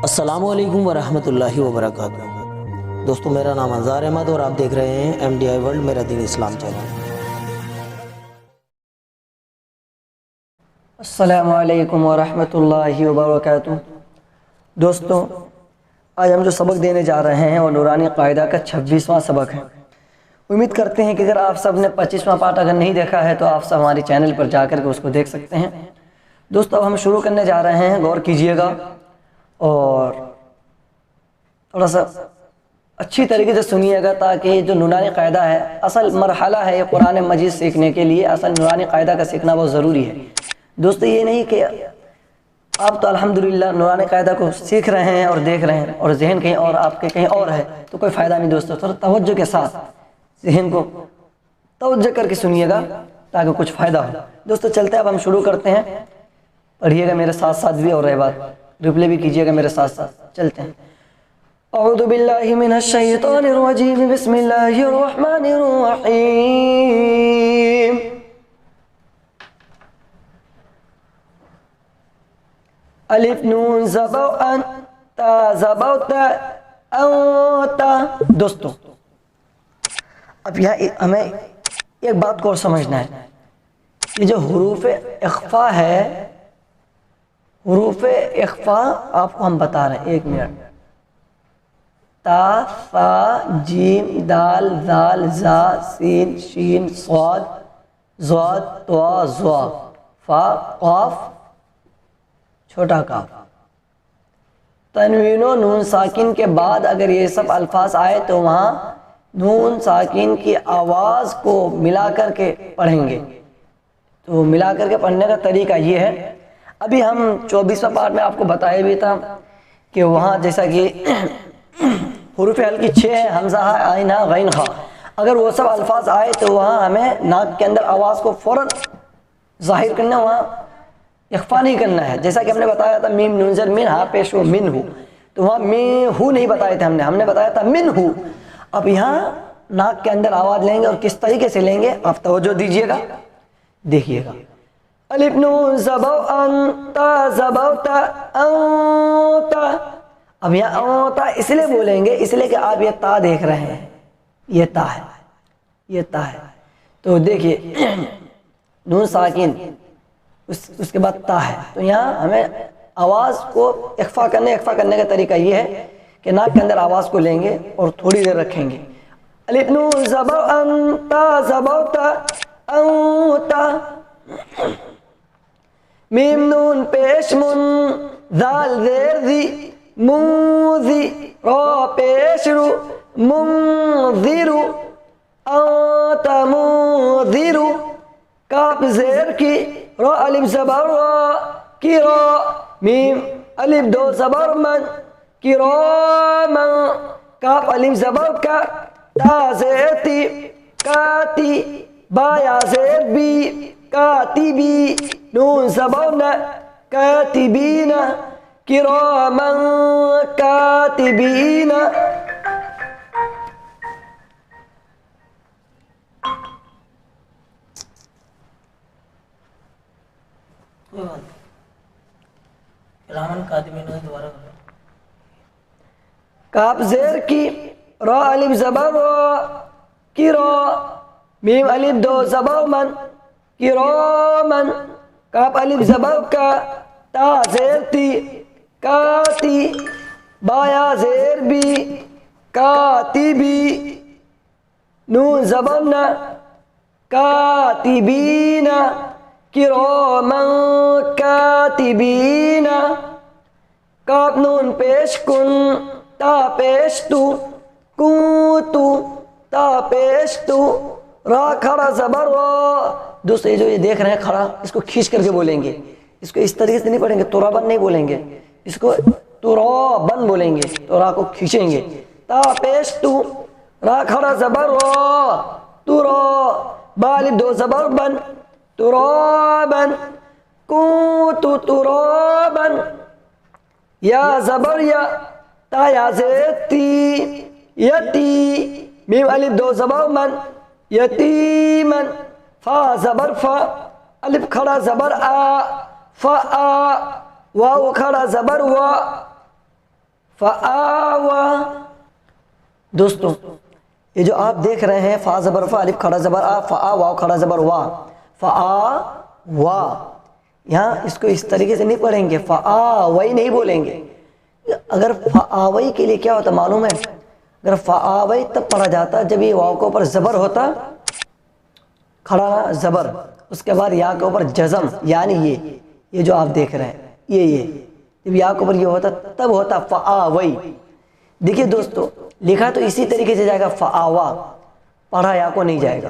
السلام علیکم ورحمۃ اللہ وبرکاتہ۔ دوستو، میرا نام انظار احمد اور آپ دیکھ رہے ہیں MDI ورلڈ میرا دین اسلام چینل۔ السلام علیکم ورحمۃ اللہ وبرکاتہ۔ دوستو، آج ہم جو سبق دینے جا رہے ہیں وہ نورانی قاعدہ کا 26واں سبق ہے۔ امید کرتے ہیں کہ اگر آپ سب نے 25واں پارٹ اگر نہیں دیکھا ہے تو آپ سب ہماری چینل پر جا کر کے اس کو دیکھ سکتے ہیں۔ دوستو، اب ہم شروع کرنے جا رہے ہیں، غور کیجئے گا اور تھوڑا سا اچھی طریقے سے سنیے گا، تاکہ جو نورانی قاعدہ ہے، اصل مرحلہ ہے یہ قرآن مجید سیکھنے کے لیے، اصل نورانی قاعدہ کا سیکھنا بہت ضروری ہے۔ دوستو، یہ نہیں کہ آپ تو الحمدللہ نورانی قاعدہ کو سیکھ رہے ہیں اور دیکھ رہے ہیں اور ذہن کہیں اور آپ کے کہیں اور ہے تو کوئی فائدہ نہیں۔ دوستو، تھوڑا توجہ کے ساتھ ذہن کو توجہ کر کے سنیے گا تاکہ کچھ فائدہ ہو۔ دوستو چلتے ہیں، اب ہم شروع کرتے ہیں، پڑھیے گا میرے ساتھ ساتھ بھی اور رہے بات ریپلے بھی کیجیے گا میرے ساتھ ساتھ۔ چلتے ہیں۔ اعوذ باللہ من الشیطان الرجیم، بسم اللہ الرحمن الرحیم۔ الف نون زبر ان تا زبر تا انتا۔ دوستو، اب یہاں ہمیں ایک بات کو اور سمجھنا ہے، یہ جو حروف اخفا ہے، حروف اخفا آپ کو ہم بتا رہے ہیں، ایک منٹ۔ تا، ثا، جیم، دال، ذال، زا، سین، شین، صاد، ضاد، طا، ظا، فا، قاف، چھوٹا کاف۔ تنوین و نون ساکن کے بعد اگر یہ سب الفاظ آئے تو وہاں نون ساکن کی آواز کو ملا کر کے پڑھیں گے۔ تو ملا کر کے پڑھنے کا طریقہ یہ ہے، ابھی ہم 24واں پارٹ میں آپ کو بتایا بھی تھا کہ وہاں جیسا کہ حروف ہلکی 6 ہے، حمزہ، عین، غین، خا، اگر وہ سب الفاظ آئے تو وہاں ہمیں ناک کے اندر آواز کو فوراً ظاہر کرنا، وہاں اخفا نہیں کرنا ہے۔ جیسا کہ ہم نے بتایا تھا میم نون زر من، ہاں پیش ہو من ہو، تو وہاں میں ہو نہیں بتائے تھے ہم نے بتایا تھا من ہو۔ اب یہاں ناک کے اندر آواز لیں گے اور کس طریقے سے لیں گے آپ توجہ دیجئے گا، دیکھیے گا۔ الف نون زبر ان تا زبر تا انتا۔ اب یہاں انتا اس لیے بولیں گے اس لیے کہ آپ یہ تا دیکھ رہے ہیں، یہ تا ہے، یہ تا ہے۔ تو دیکھیے نون ساکن اس کے بعد تا ہے، تو یہاں ہمیں آواز کو اخفا کرنے کا طریقہ یہ ہے کہ ناک کے اندر آواز کو لیں گے اور تھوڑی دیر رکھیں گے۔ الف نون زبر ان تا زبر تا انتا۔ میم نون پیش من، ذال زیر ذی، منذی، را پیش رو، منذر، انت منذر۔ کاف زیر کی، را الف زبر را، کی را، میم الف دو زبر من، کی را من، کاف الف زبر کا، تا زیر تی، کاتی، با یا زیر بی، کاتبی، نون زبر نا، کاتبین، کراما کاتبین۔ کاف زیر کی، را الف زبر را، کی را، میم الف دو زبر من، کراما، کاف الف زبر کا، تا زیر تی، کاتی، با یا زیر بی، کاتبی، نون زبر نا، کاتبین، کراما کاتبین۔ کاف نون پیش کن، تا پیش تو، کنتو، تا پیش تو، را کھڑا زبر را۔ دوستو، یہ جو یہ دیکھ رہے ہیں کھڑا، اس کو کھینچ کر کے بولیں گے، اس کو اس طریقے سے نہیں پڑھیں گے، ترابن نہیں بولیں گے، اس کو ترابن بولیں گے، تو را کو کھینچیں گے۔ تا پیش تو، را کھڑا زبر را، ترا، با الف دو زبر بن، ترابن، کنتو ترابن، یا زبر یا، تا یا زیر تی، یتی، میم الف دو زبر من، یتیمن، فا زبر فا، الف کھڑا زبر آ، فا، واو کھڑا زبر وا، فآوا. دوستو یہ جو آپ دیکھ رہے ہیں فا زبر فا الف کھڑا زبر آ فآ واو کھڑا زبر وا فآ وا، یہاں اس کو اس طریقے سے نہیں پڑھیں گے، فآوی نہیں بولیں گے. اگر فآوی کے لیے کیا ہوتا معلوم ہے؟ اگر فآوی تب پڑھا جاتا جب یہ واو کے اوپر زبر ہوتا، کھڑا زبر، اس کے بعد یا کے اوپر جزم، یعنی یہ جو آپ دیکھ رہے ہیں یہ جب یا کے اوپر یہ ہوتا تب ہوتا فآوی. دیکھیے دوستو لکھا تو اسی طریقے سے جائے گا فآوا، پڑھا یا کو نہیں جائے گا.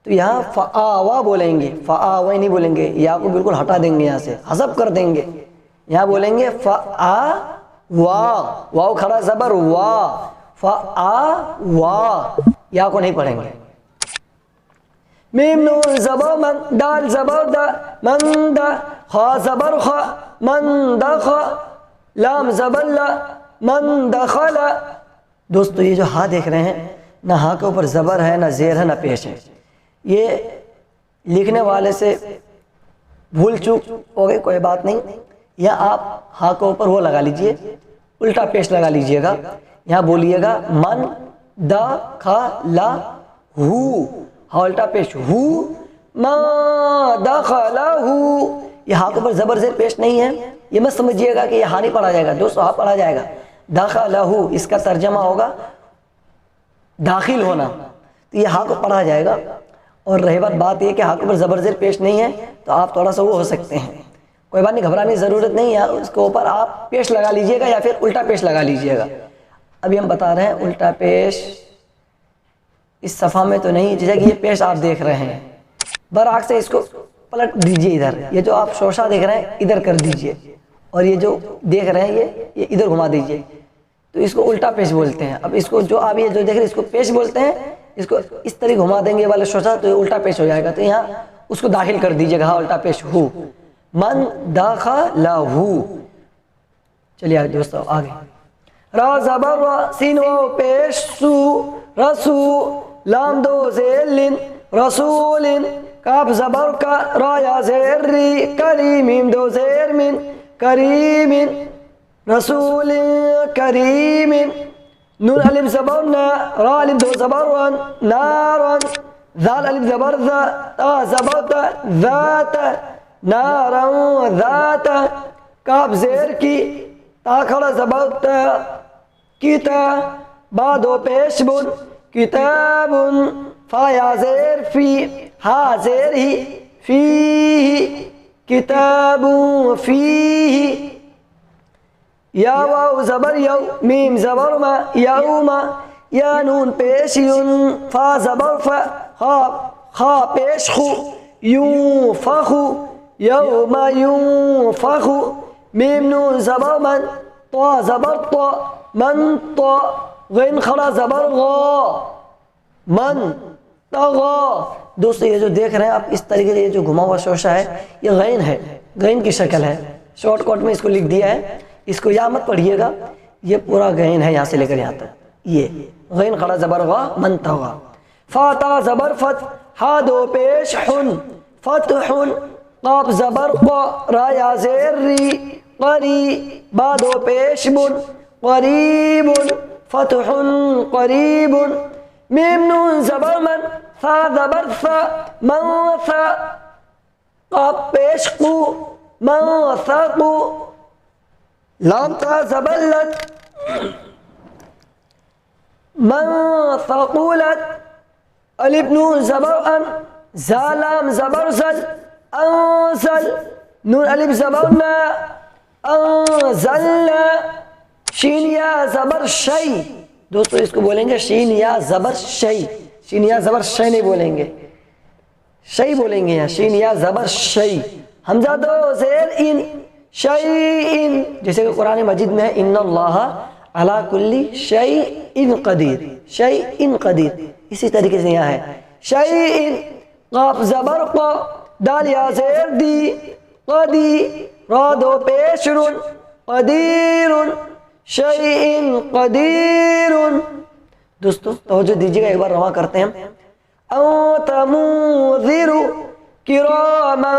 تو یہاں فآوا بولیں گے، فآوی نہیں بولیں گے، یا کو بالکل ہٹا دیں گے، یہاں سے حذف کر دیں گے. یہاں بولیں گے فآوا، واو کھڑا زبر وا، فآوا، یا کو نہیں پڑھیں گے. میم نون زبر من، دال زبر دا، من دا، خا زبر خا، من دخ، لام زبر لا، من دخل. دوستو یہ جو ہا دیکھ رہے ہیں، نہ ہا کے اوپر زبر ہے، نہ زیر ہے، نہ پیش ہے. یہ لکھنے والے سے بھول چوک ہو گئی، کوئی بات نہیں. یا آپ ہا کے اوپر وہ لگا لیجئے، الٹا پیش لگا لیجئے گا. یہاں بولیے گا من دخل ہو، ہا الٹا پیش ہو، ما دخل ہو. یہ ہا کے اوپر زبر زیر پیش نہیں ہے، یہ مت سمجھیے گا کہ یہ ہا نہیں پڑھا جائے گا. دوستو ہا پڑھا جائے گا. دخل ہو اس کا ترجمہ ہوگا داخل ہونا، تو یہ ہا کو پڑھا جائے گا. اور رہی بات یہ کہ ہا کے اوپر زبر زیر پیش نہیں ہے تو آپ تھوڑا سا وہ ہو سکتے ہیں، کوئی بات نہیں، گھبرانے کی ضرورت نہیں ہے. اس کے اوپر آپ پیش لگا لیجئے گا یا پھر الٹا پیش لگا لیجئے گا. ابھی ہم بتا رہے ہیں الٹا پیش اس صفحہ میں تو نہیں، جیسے کہ یہ پیش آپ دیکھ رہے ہیں، برعکس سے اس کو پلٹ دیجئے ادھر. یہ جو آپ شوشہ دیکھ رہے ہیں ادھر کر دیجئے، اور یہ جو دیکھ رہے ہیں یہ ادھر گھما دیجئے. تو اس کو الٹا پیش بولتے ہیں. اب اس کو جو آپ یہ جو دیکھ رہے ہیں اس کو پیش بولتے ہیں. اس کو اس طرح گھما دیں گے والا شوشہ تو یہ الٹا پیش ہو جائے گا. تو یہاں اس کو داخل کر دیجئے گا، ہاں الٹا پیش ہو، من دخلہ. چلیے دوستو آگے. را زبر را، سین و پیش سو، رسو، لام دو زیر لن، رسول، کاف زبر کا، را یا زیر ری، کریم دو زیر من، کریم، رسول کریم. نون الف زبر نا، را الف دو زبر رن، نارن، ذال الف زبر ذا، تا زبر تا، ذات، نارن ذات. کاف زیر کی، تا کھڑا زبر تا، کتا، با دو پیش بن، کتاب، فا یا زیر فی، ہا زیر ہی، فی، کتاب فی. یا واو زبر یو، میم زبر ما، یوم، یا نون پیش یون، فا زبر فا، خا پیش خو، یون فخو، یوم یون فخو. میم نون زبر من، طا زبر طا، من طا، غین کھڑا زبر غا، من طغا. دوستو یہ جو دیکھ رہے ہیں آپ اس طریقے سے، یہ جو گھما ہوا شوشہ ہے یہ غین ہے، غین کی شکل ہے. شارٹ کٹ میں اس کو لکھ دیا ہے، اس کو یا مت پڑھیے گا، یہ پورا غین ہے یہاں سے لے کر یہاں تک. یہ غین کھڑا زبر غا، من طغا. فا تا زبر فت، ہا دو پیش حن، فتح، قاف زبر قا، را یا زیر ری، قری، با دو پیش بن، قریب، فتح قریب. میم نون زبر من، ثا زبر ثا، من ثا، قاف پیش قو، من ثقو. لام تا زبر لت، من ثقولت. الف نون زبر ان، زا لام زبر زل، انزل. نون الف زبر نا، انزلنا. شین یا زبر شی. دوستو اس کو بولیں گے شین یا زبر شی، شین یا زبر شی نہیں بولیں گے، شی بولیں گے. یہاں شین یا زبر شی. حمزہ دو زیر ان، شیئن، جیسے کہ قرآن مجید میں ہے ان اللہ علی کل شیء قدیر، شیء قدیر. اسی طریقے سے یہاں ہے شیئن، قاف زبر قا، دال یا زیر دی، قدی، را دو پیش رن، قدیر، شیء قدیر. دوستو توجہ دیجیے گا، ایک بار رواں کرتے ہیں. انت منذر کراما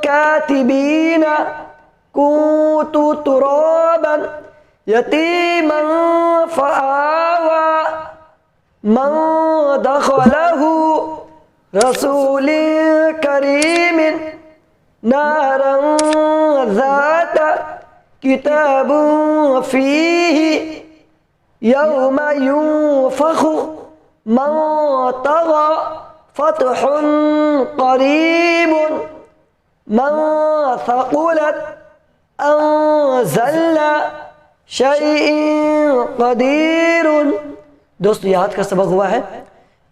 کاتبین، کنت ترابا یتیما فآوى من دخله رسول کریم نارا ذات کتاب فیہ یوم ينفخ من طغى فتح قریب من ثقلت انزلنا شیء قدیر۔ دوستو یہ آج کا سبق ہوا ہے،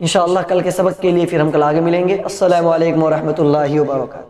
انشاءاللہ کل کے سبق کے لیے پھر ہم کل آگے ملیں گے۔ السلام علیکم ورحمۃ اللہ وبرکاتہ۔